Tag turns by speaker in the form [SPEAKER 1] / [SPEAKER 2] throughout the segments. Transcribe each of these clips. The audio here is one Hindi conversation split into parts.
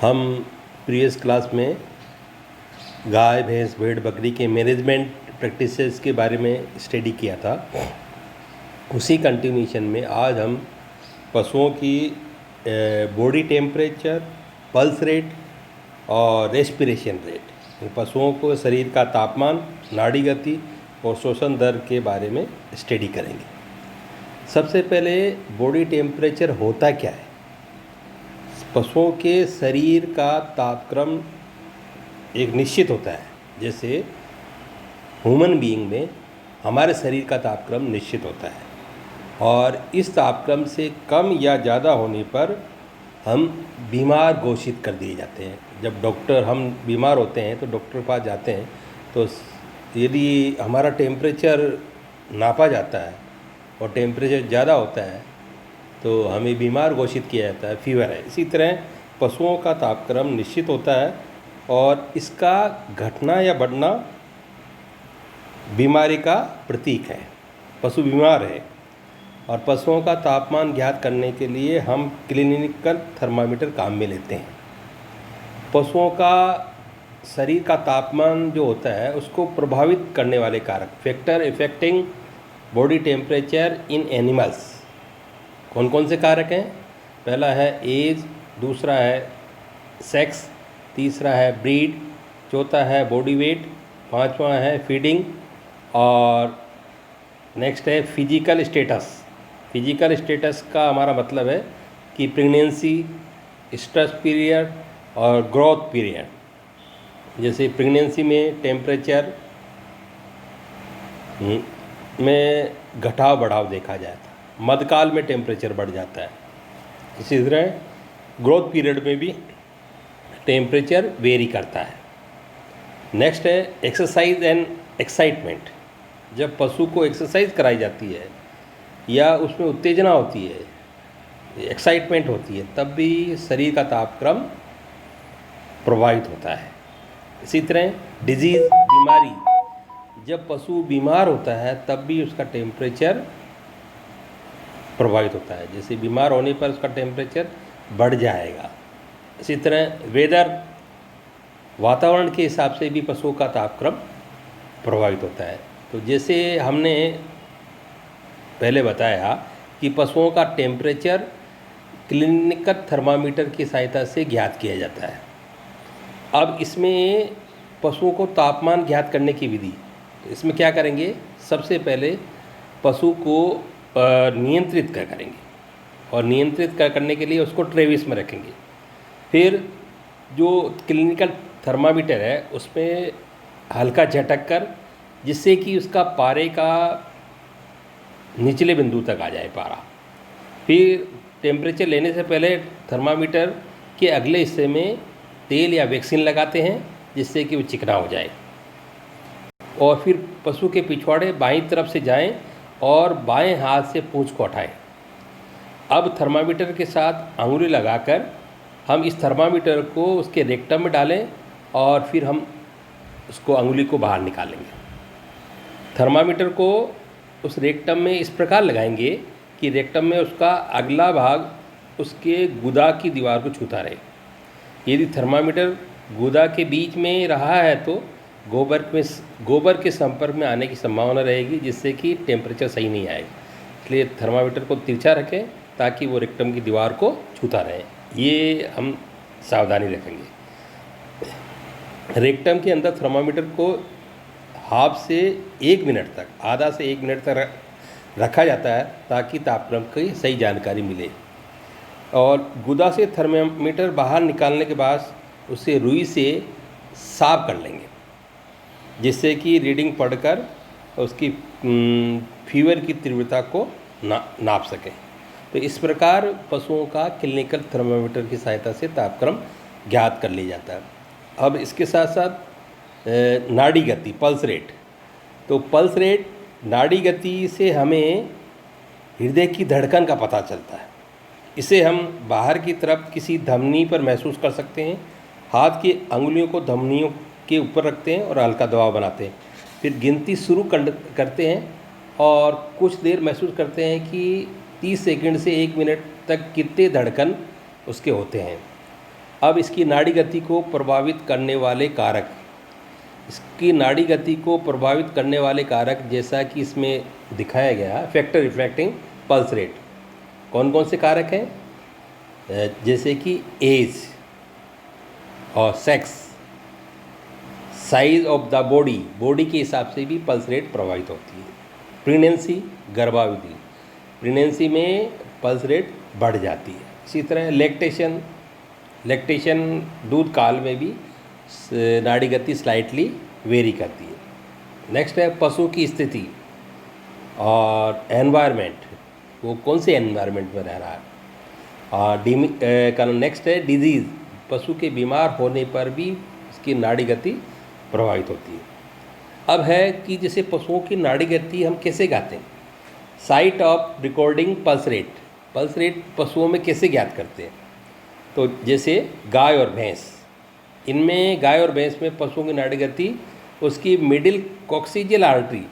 [SPEAKER 1] हम प्रीवियस क्लास में गाय भैंस भेड़ बकरी के मैनेजमेंट प्रैक्टिसेस के बारे में स्टडी किया था। उसी कंटिन्यूशन में आज हम पशुओं की बॉडी टेम्परेचर, पल्स रेट और रेस्पिरेशन रेट, पशुओं को शरीर का तापमान, नाड़ी गति और श्वसन दर के बारे में स्टडी करेंगे। सबसे पहले बॉडी टेम्परेचर होता क्या है। पशुओं के शरीर का तापक्रम एक निश्चित होता है। जैसे ह्यूमन बीइंग में हमारे शरीर का तापक्रम निश्चित होता है और इस तापक्रम से कम या ज़्यादा होने पर हम बीमार घोषित कर दिए जाते हैं। जब हम बीमार होते हैं तो डॉक्टर के पास जाते हैं, तो यदि हमारा टेम्परेचर नापा जाता है और टेम्परेचर ज़्यादा होता है तो हमें बीमार घोषित किया जाता है, फीवर है। इसी तरह पशुओं का तापक्रम निश्चित होता है और इसका घटना या बढ़ना बीमारी का प्रतीक है। पशु बीमार है और पशुओं का तापमान ज्ञात करने के लिए हम क्लिनिकल थर्मामीटर काम में लेते हैं। पशुओं का शरीर का तापमान जो होता है उसको प्रभावित करने वाले कारक, factor affecting body temperature in animals, कौन कौन से कारक हैं? पहला है एज, दूसरा है सेक्स, तीसरा है ब्रीड, चौथा है बॉडी वेट, पांचवा है फीडिंग और नेक्स्ट है फिजिकल स्टेटस। फिजिकल स्टेटस का हमारा मतलब है कि प्रेगनेंसी, स्ट्रेस पीरियड और ग्रोथ पीरियड। जैसे प्रेगनेंसी में टेम्परेचर में घटाव बढ़ाव देखा जाता है, मध्यकाल में टेम्परेचर बढ़ जाता है। इसी तरह ग्रोथ पीरियड में भी टेम्परेचर वेरी करता है। नेक्स्ट है एक्सरसाइज एंड एक्साइटमेंट। जब पशु को एक्सरसाइज कराई जाती है या उसमें उत्तेजना होती है, एक्साइटमेंट होती है, तब भी शरीर का तापक्रम प्रभावित होता है। इसी तरह डिजीज़, बीमारी, जब पशु बीमार होता है तब भी उसका टेम्परेचर प्रभावित होता है। जैसे बीमार होने पर उसका टेम्परेचर बढ़ जाएगा। इसी तरह वेदर, वातावरण के हिसाब से भी पशुओं का तापक्रम प्रभावित होता है। तो जैसे हमने पहले बताया कि पशुओं का टेम्परेचर क्लिनिकल थर्मामीटर की सहायता से ज्ञात किया जाता है। अब इसमें पशुओं को तापमान ज्ञात करने की विधि, इसमें क्या करेंगे? सबसे पहले पशु को नियंत्रित करेंगे और नियंत्रित करने के लिए उसको ट्रेविस में रखेंगे। फिर जो क्लिनिकल थर्मामीटर है उसमें हल्का झटक कर, जिससे कि उसका पारे का निचले बिंदु तक आ जाए पारा। फिर टेम्परेचर लेने से पहले थर्मामीटर के अगले हिस्से में तेल या वैक्सीन लगाते हैं जिससे कि वो चिकना हो जाए। और फिर पशु के पिछवाड़े बाईं तरफ से जाएं और बाएं हाथ से पूंछ को हटाएं। अब थर्मामीटर के साथ अंगुली लगाकर हम इस थर्मामीटर को उसके रेक्टम में डालें और फिर हम उसको अंगुली को बाहर निकालेंगे। थर्मामीटर को उस रेक्टम में इस प्रकार लगाएंगे कि रेक्टम में उसका अगला भाग उसके गुदा की दीवार को छूता रहे। यदि थर्मामीटर गुदा के बीच में रहा है तो गोबर के संपर्क में आने की संभावना रहेगी, जिससे कि टेम्परेचर सही नहीं आएगा। इसलिए थर्मामीटर को तिरछा रखें ताकि वो रेक्टम की दीवार को छूता रहे। ये हम सावधानी रखेंगे। रेक्टम के अंदर थर्मामीटर को हाफ से 1 मिनट तक, आधा से 1 मिनट तक रखा जाता है ताकि तापक्रम की सही जानकारी मिले। और गुदा से थर्मामीटर बाहर निकालने के बाद उसे रुई से साफ कर लेंगे, जिससे कि रीडिंग पढ़कर उसकी फीवर की तीव्रता को नाप सकें। तो इस प्रकार पशुओं का क्लिनिकल थर्मामीटर की सहायता से तापक्रम ज्ञात कर लिया जाता है। अब इसके साथ साथ नाड़ी गति, पल्स रेट। तो पल्स रेट, नाड़ी गति से हमें हृदय की धड़कन का पता चलता है। इसे हम बाहर की तरफ किसी धमनी पर महसूस कर सकते हैं। हाथ की अंगुलियों को धमनियों के ऊपर रखते हैं और हल्का दबाव बनाते हैं। फिर गिनती शुरू करते हैं और कुछ देर महसूस करते हैं कि 30 सेकंड से 1 मिनट तक कितने धड़कन उसके होते हैं। अब इसकी नाड़ी गति को प्रभावित करने वाले कारक, इसकी नाड़ी गति को प्रभावित करने वाले कारक जैसा कि इसमें दिखाया गया, फैक्टर रिफ्लेक्टिंग पल्स रेट। कौन कौन से कारक हैं? जैसे कि एज और sex, size of the body, body के हिसाब से भी पल्स रेट प्रभावित होती है। प्रेगनेंसी, गर्भावधि, प्रेगनेंसी में पल्स रेट बढ़ जाती है। इसी तरह लैक्टेशन, दूध काल में भी नाड़ी गति स्लाइटली वेरी करती है। नेक्स्ट है पशु की स्थिति और एनवायरनमेंट, वो कौन से एनवायरनमेंट में रह रहा है। और नेक्स्ट है डिजीज़, पशु के बीमार होने पर भी उसकी नाड़ी गति प्रभावित होती है। अब है कि जैसे पशुओं की नाड़ी गति हम कैसे गाते हैं। Site of recording pulse rate, pulse rate पशुओं में कैसे ज्ञात करते हैं। तो जैसे गाय और भैंस, इनमें गाय और भैंस में पशुओं की नाड़ी गति उसकी मिडिल कॉक्सिजियल आर्टरी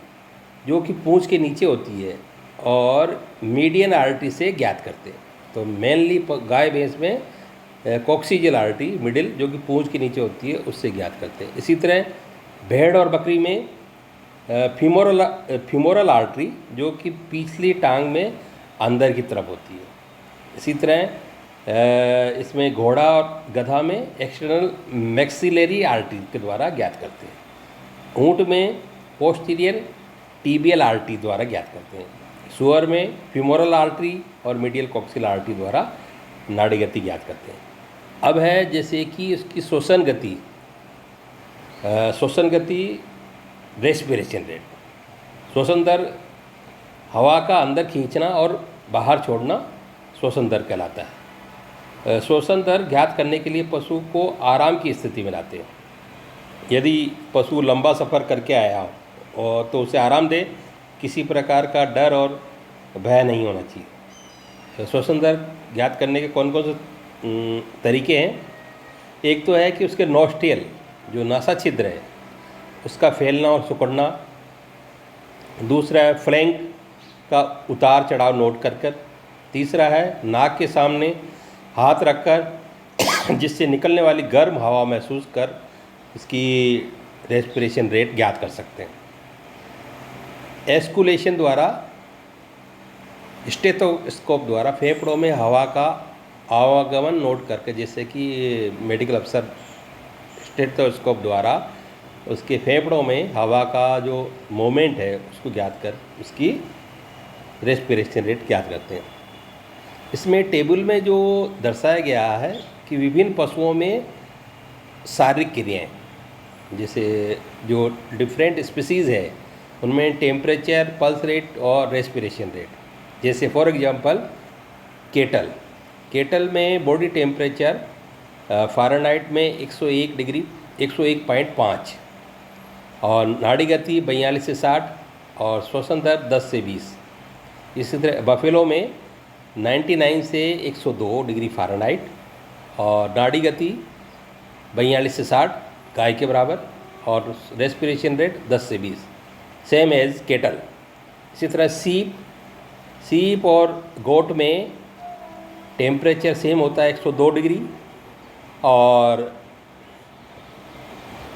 [SPEAKER 1] जो कि पूंछ के नीचे होती है और मीडियन आर्टरी से ज्ञात करते हैं। तो मेनली गाय भैंस में कॉक्सिजियल आर्टरी मिडिल जो कि पूंछ के नीचे होती है उससे ज्ञात करते हैं। इसी तरह भेड़ और बकरी में फीमोरल आर्टरी जो कि पिछली टांग में अंदर की तरफ होती है। इसी तरह इसमें घोड़ा और गधा में एक्सटर्नल मैक्सिलरी आर्टरी के द्वारा ज्ञात करते हैं। ऊँट में पोस्टीरियर टीबियल आर्टरी द्वारा ज्ञात करते हैं। सुअर में फीमोरल आर्टरी और मीडियल कॉक्सियल आर्टरी द्वारा नाड़ी गति ज्ञात करते हैं। अब है जैसे कि उसकी श्वसन गति, रेस्पिरेशन रेट, श्वसन दर, हवा का अंदर खींचना और बाहर छोड़ना श्वसन दर कहलाता है। श्वसन दर ज्ञात करने के लिए पशु को आराम की स्थिति में लाते हैं। यदि पशु लंबा सफ़र करके आया हो और तो उसे आराम दे, किसी प्रकार का डर और भय नहीं होना चाहिए। श्वसन दर ज्ञात करने के कौन कौन से तरीके हैं। एक तो है कि उसके नोस्ट्रियल जो नासा छिद्र है उसका फैलना और सिकुड़ना। दूसरा है फ्लैंक का उतार चढ़ाव नोट कर। तीसरा है नाक के सामने हाथ रखकर जिससे निकलने वाली गर्म हवा महसूस कर इसकी रेस्पिरेशन रेट ज्ञात कर सकते हैं। एस्कुलेशन द्वारा, स्टेथोस्कोप द्वारा फेफड़ों में हवा का आवागमन नोट करके, जैसे कि मेडिकल अफसर स्टेथोस्कोप द्वारा उसके फेफड़ों में हवा का जो मोमेंट है उसको ज्ञात कर उसकी रेस्पिरेशन रेट ज्ञात करते हैं। इसमें टेबल में जो दर्शाया गया है कि विभिन्न पशुओं में शारीरिक क्रियाएँ, जैसे जो डिफरेंट स्पीसीज़ है उनमें टेम्परेचर, पल्स रेट और रेस्पिरेशन रेट। जैसे फॉर एग्जांपल केटल में बॉडी टेम्परेचर फ़ारेनहाइट में 101 डिग्री 101.5 और नाड़ी गति 42 से 60 और श्वसन दर 10 से 20। इसी तरह बफेलो में 99 से 102 डिग्री फ़ारेनहाइट और नाड़ी गति 42 से 60 गाय के बराबर और रेस्पिरेशन रेट 10 से 20, सेम एज केटल। इसी तरह सीप और गोट में टेम्परेचर सेम होता है 102 डिग्री और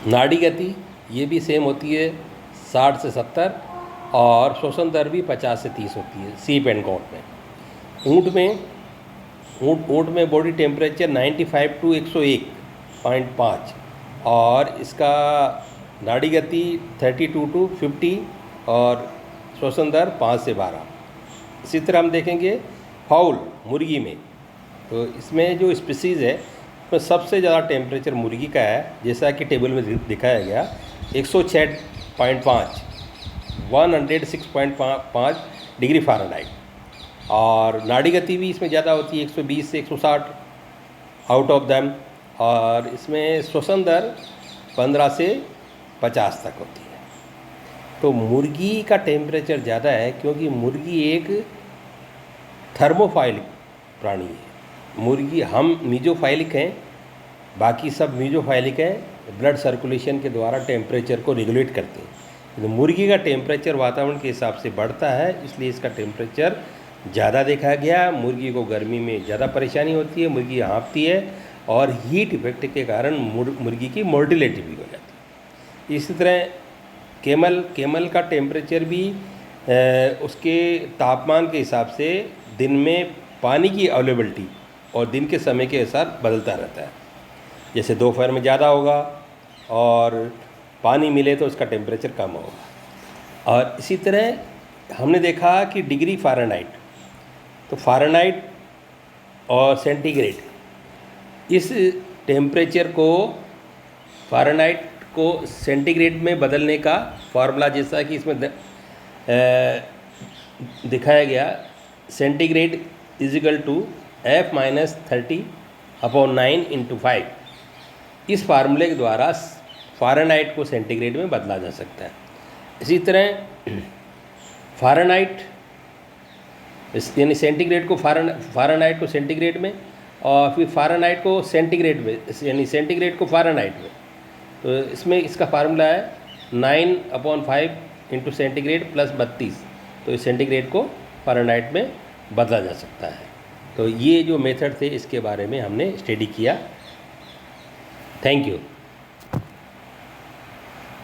[SPEAKER 1] नाड़ी गति ये भी सेम होती है 60 से 70 और श्वसन दर भी 50 से 30 होती है सीप एंड गोट में। ऊँट में बॉडी टेम्परेचर 95 टू 101.5 और इसका नाड़ी गति 32 टू 50 और श्वसन दर 5 से 12। इसी तरह हम देखेंगे फाउल मुर्गी में, तो इसमें जो स्पीसीज़ है उसमें सबसे ज़्यादा टेम्परेचर मुर्गी का है, जैसा कि टेबल में दिखाया गया 106.5 106.5 डिग्री फ़ारेनहाइट और नाड़ी गति भी इसमें ज़्यादा होती है 120 से 160 आउट ऑफ दैम और इसमें श्वसन दर 15 से 50 तक होती है। तो मुर्गी का टेम्परेचर ज़्यादा है क्योंकि मुर्गी एक थर्मोफाइलिक प्राणी है। मुर्गी, हम मीजोफाइलिक हैं, बाकी सब मीजोफाइलिक हैं, ब्लड सर्कुलेशन के द्वारा टेम्परेचर को रेगुलेट करते हैं। तो मुर्गी का टेम्परेचर वातावरण के हिसाब से बढ़ता है, इसलिए इसका टेम्परेचर ज़्यादा देखा गया। मुर्गी को गर्मी में ज़्यादा परेशानी होती है, मुर्गी हाँफती है और हीट इफेक्ट के कारण मुर्गी की मोर्टिलिटी भी हो जाती है। इसी तरह केमल का टेम्परेचर भी उसके तापमान के हिसाब से दिन में पानी की अवेलेबिलिटी और दिन के समय के अनुसार बदलता रहता है। जैसे दोपहर में ज़्यादा होगा और पानी मिले तो उसका टेम्परेचर कम होगा। और इसी तरह हमने देखा कि डिग्री फ़ारेनहाइट, तो फ़ारेनहाइट और सेंटीग्रेड, इस टेम्परेचर को फ़ारेनहाइट को सेंटीग्रेड में बदलने का फार्मूला जैसा कि इसमें दिखाया गया, सेंटीग्रेड इजिकल टू F-30/9 × 5। इस फार्मूले के द्वारा फ़ारेनहाइट को सेंटीग्रेड में बदला जा सकता है। इसी तरह फ़ारेनहाइट यानी सेंटीग्रेड को फ़ारेनहाइट को सेंटीग्रेड में, और फिर फ़ारेनहाइट को सेंटीग्रेड में यानी सेंटीग्रेड को फ़ारेनहाइट में, तो इसमें इसका फार्मूला है 9/5 × सेंटीग्रेड + 32। तो इस सेंटीग्रेड को फ़ारेनहाइट में बदला जा सकता है। तो ये जो मेथड थे इसके बारे में हमने स्टडी किया। Thank you.